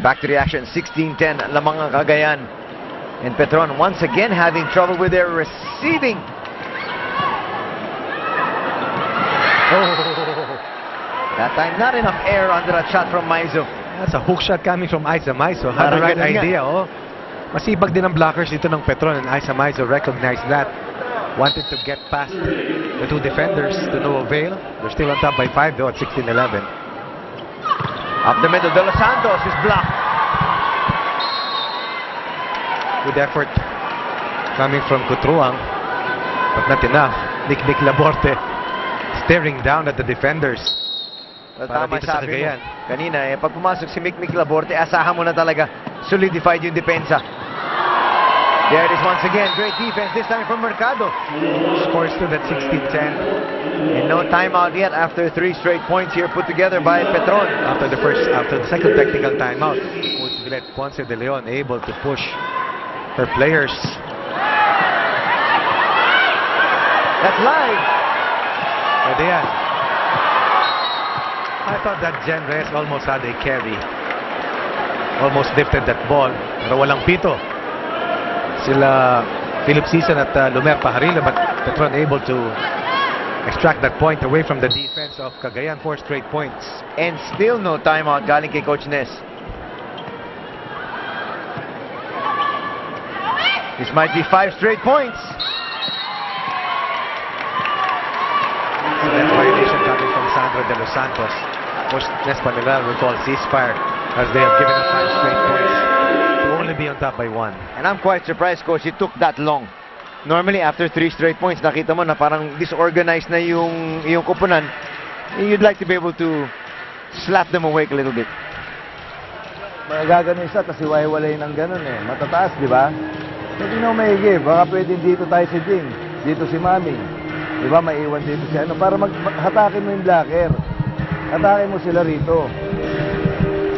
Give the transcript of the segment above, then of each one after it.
Back to the action, 16-10 lamang ang Cagayan. And Petron once again having trouble with their receiving. Oh, that time not enough air under that shot from Maizo. That's a hook shot coming from Isa Maizo. Had the right idea, oh. Masibag din ang blockers dito ng Petron, and Isa Maizo recognized that. Wanted to get past the two defenders to no avail. They're still on top by 5 though at 16-11. Up the middle, De Los Santos is blocked. Good effort coming from Cutruang, but not enough. Nick Laborte staring down at the defenders. Tama sabi mo kanina, pag pumasok si Mick Laborte, asahan mo na talaga solidified yung depensa. There it is once again, great defense, this time from Mercado. Scores to that 16-10. And no timeout yet after 3 straight points here put together by Petron. After the second technical timeout, Coach Villette Ponce de Leon able to push her players. That's live. Pwede yan. I thought that Jen Reyes almost had a carry. Almost lifted that ball. Pero walang pito. Sila Philip Season at Lumer Pajarilo, but Petron able to extract that point away from the defense of Cagayan. 4 straight points. And still no timeout galing kay Coach Ness. This might be 5 straight points. So that violation coming from Sandro De Los Santos. Coach Ness Panilal will call ceasefire as they have given up 5 straight points to only be on top by 1. And I'm quite surprised, Coach, it took that long. Normally, after 3 straight points, nakita mo na parang disorganized na yung koponan. You'd like to be able to slap them awake a little bit. Magaganon siya kasi wahiwalay ng ganun eh. Matataas, di ba? Hindi na maigi. Baka pwede dito tayo si Ding. Dito si Mami. Di ba? Maiwan dito si ano. Para hatakin mo yung blocker. Hatakin mo sila rito.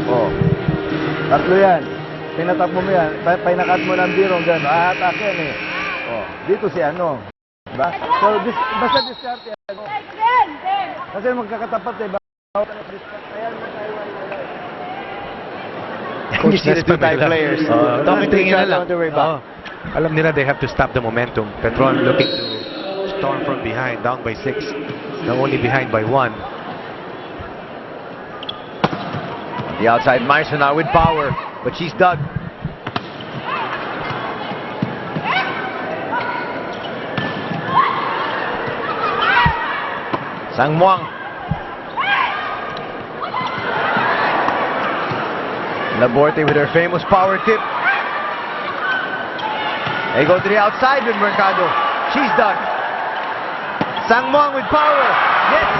Oh. Tatlo yan. Pinatap mo yan. Pinakat mo ng biro. Gano'n. Hatak yan eh. Oh. Dito si ano. Diba? So, basta discard yan. Kasi magkakatapat eh. Ayan mo tayo. You see the two-type players talking to each other on the way back. Alam nila they have to stop the momentum. Petron looking to storm from behind, down by 6. Now only behind by 1. The outside Maiso now with power, but she's dug. Sang Muang. Laborte with her famous power tip. They go to the outside with Mercado. She's done. Sang Muang with power. Yes!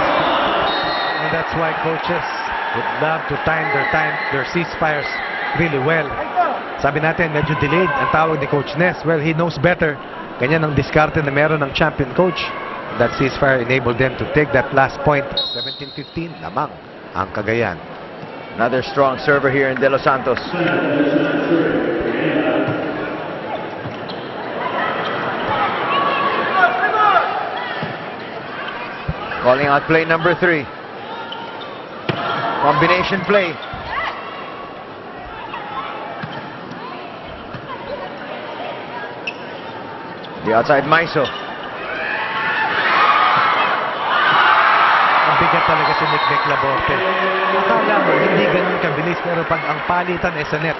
And that's why coaches would love to time their ceasefires really well. Sabi natin, medyo delayed ang tawag ni Coach Ness. Well, he knows better. Ganyan ang diskarte na meron ng champion coach. That ceasefire enabled them to take that last point. 17-15 lamang ang Cagayan. Another strong server here in De Los Santos. Calling out play number 3. Combination play. The outside Maiso. Ang bigat talaga si Nick Laborte. Akala mo, hindi ganun kabilis, pero pag ang palitan ay sa net,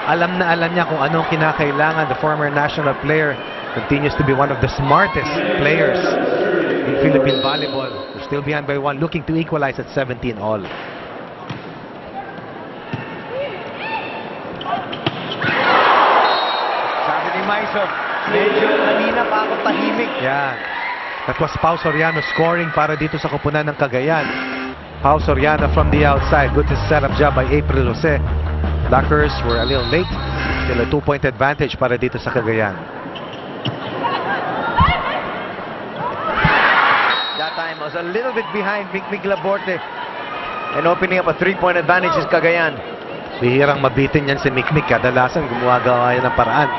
alam na alam niya kung anong kinakailangan. The former national player continues to be one of the smartest players in Philippine volleyball. They're still behind by 1, looking to equalize at 17 all. Sabi ni Maiso, medyo kanina pa ako tahimik. Yeah. That was Pau Soriano scoring para dito sa koponan ng Cagayan. Pau Soriano from the outside. Good setup job by April Jose. Blockers were a little late. Still a 2-point advantage para dito sa Cagayan. That time was a little bit behind Mick Laborte. And opening up a 3-point advantage is Cagayan. Bihirang mabitin yan si Mick. Kadalasan gumagawa yan ng paraan.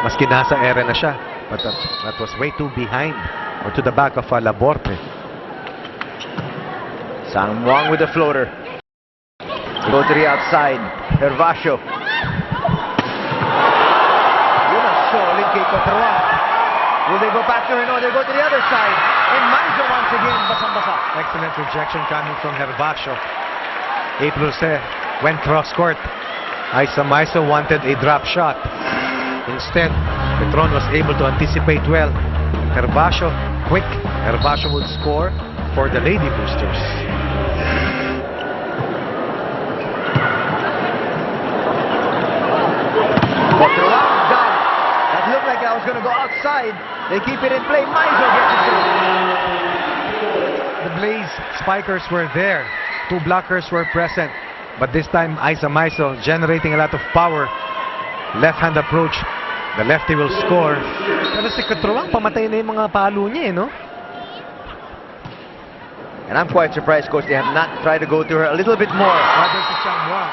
Maski nasa ere na siya. But that was way too behind or to the back of Laborte. Sang Muang with the floater. Go to the outside. Hervasio. Yun ang solid kay Cotroang. Will they go back to her? No, they go to the other side. And Maizo once again, basang-basa. Excellent rejection coming from Hervasio. Aprose went cross court. Isa Maiso wanted a drop shot. Instead, Petron was able to anticipate well. Hervasio quick. Hervasio would score for the Lady Boosters. Cotroang done. That looked like I was going to go outside. They keep it in play. Maizo gets it through. The Blaze spikers were there. 2 blockers were present. But this time, Isa Maiso generating a lot of power. Left-hand approach. The lefty will score. Pero si Cotroang, pamatay na yung mga palo niya, no? And I'm quite surprised, Coach, they have not tried to go to her a little bit more. Rather si Sang Muang.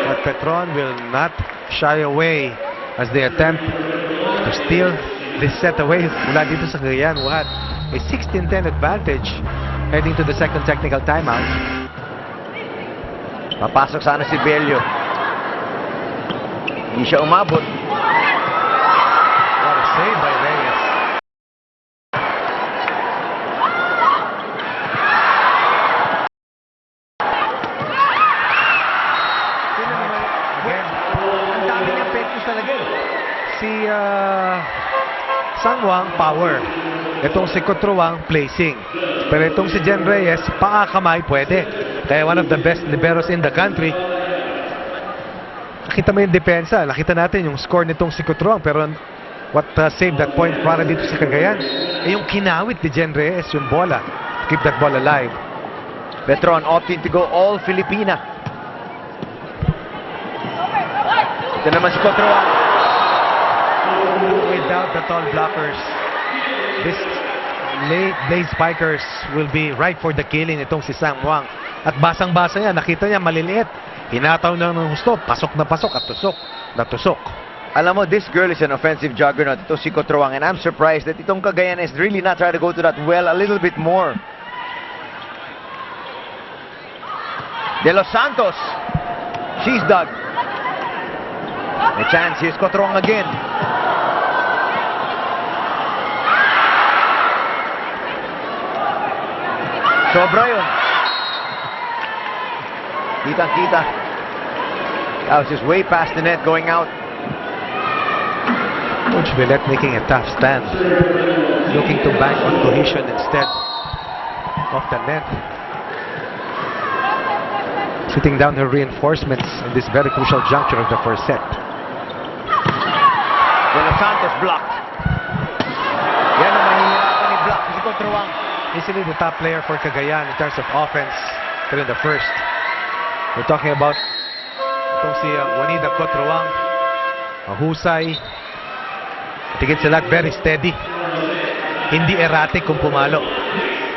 But Petron will not shy away as they attempt to steal this set away mula dito sa Cagayan. What? A 16-10 advantage heading to the second technical timeout. Papasok sana si Bello. Hindi siya umabot. What a save by Reyes. Again, Ang daming epektos talaga eh. si Sang Muang, power. Itong si Cotroang, placing. Pero itong si Jen Reyes, paa kamay, pwede. Kaya one of the best liberos in the country. Nakita mo yung depensa. Nakita natin yung score nitong si Cotroang. Pero what saved that point para dito sa Cagayan? Eh yung kinawit ni Jen Reyes, yung bola. Keep that ball alive. Petron opting to go all Filipina. Ito naman si Cotroang. Without the tall blockers, this late Blaze Spikers will be right for the killing itong si Sang Muang. At basang-basa niya, nakita niya maliliit. Hinataw na ng gusto, pasok na pasok at tusok na tusok. Alam mo, this girl is an offensive juggernaut. Ito si Cotroang. And I'm surprised that itong Cagayan is really not trying to go to that well a little bit more. De Los Santos. She's dug. A chance. Here's Cotroang again. Sobra yun. Kitang-kita. That was just way past the net going out. Coach Villet making a tough stand. Looking to bank on cohesion instead of the net. Sitting down her reinforcements in this very crucial juncture of the first set. De Los Santos blocked. Yan ang mahihirapan ni block si Cotroang. Easily the top player for Cagayan in terms of offense during the first. We're talking about itong si Juanita Cotroang. Mahusay. Tigit sila, very steady. Hindi erratic kung pumalo.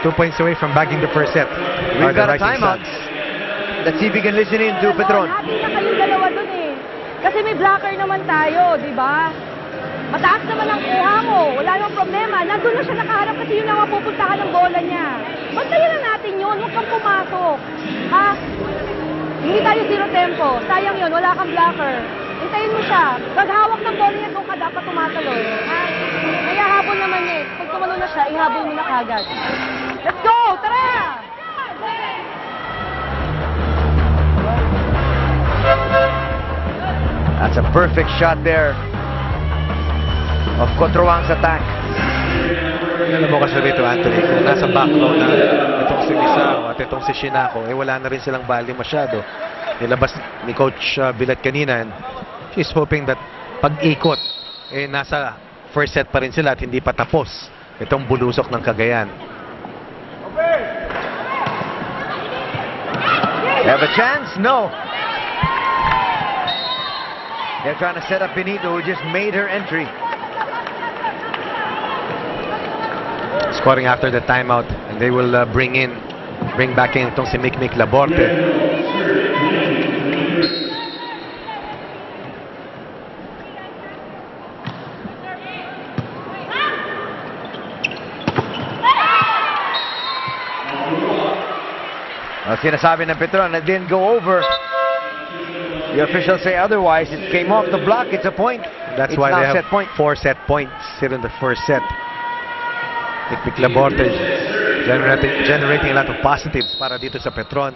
2 points away from bagging the first set. We've Are the got a Rising timeout. Suns. Let's see if we can listen in to Petron. Natin na kayong dalawa dun eh. Kasi may blocker naman tayo, di ba? Mataas naman ang kuha mo. Wala namang problema. Nandun na siya nakaharap kasi yun ang mapupuntahan ng bola niya. Bantayan na natin yun. Huwag kang pumasok. Ha? Hindi tayo zero tempo. Sayang yun. Wala kang blocker. Hintayin mo siya. Paghawak ng bola niya, doon ka dapat tumatalon. Ha? Kaya habol naman niya eh. Pag tumalo na siya, ihabol mo na kagad. Let's go! Tara! That's a perfect shot there of Cotroang's attack. Alam mo kasi dito, Anthony, kung nasa back row na itong si Misao at itong si Shinako, eh wala na rin silang value masyado. Nilabas ni Coach Villet kanina, and she's hoping that pag-ikot, eh nasa first set pa rin sila at hindi pa tapos itong bulusok ng Cagayan. They have a chance? No. They're trying to set up Benito, who just made her entry. Scoring after the timeout, and they will bring back in itong si Mikmik Laborte. Sinasabi ng Petron na didn't go over. The officials say otherwise. It came off the block. It's a point. That's It's why now they have set point. 4 set points here in the first set. Nick Laborde generating a lot of positives para dito sa Petron.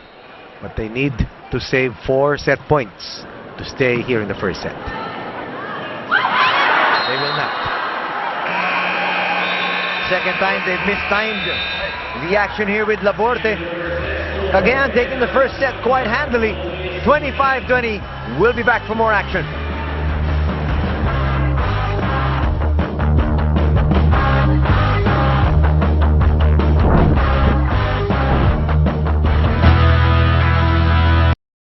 But they need to save 4 set points to stay here in the first set. They will not. Second time they've mistimed the action here with Laborde. Cagayan taking the first set quite handily. 25-20. We'll be back for more action.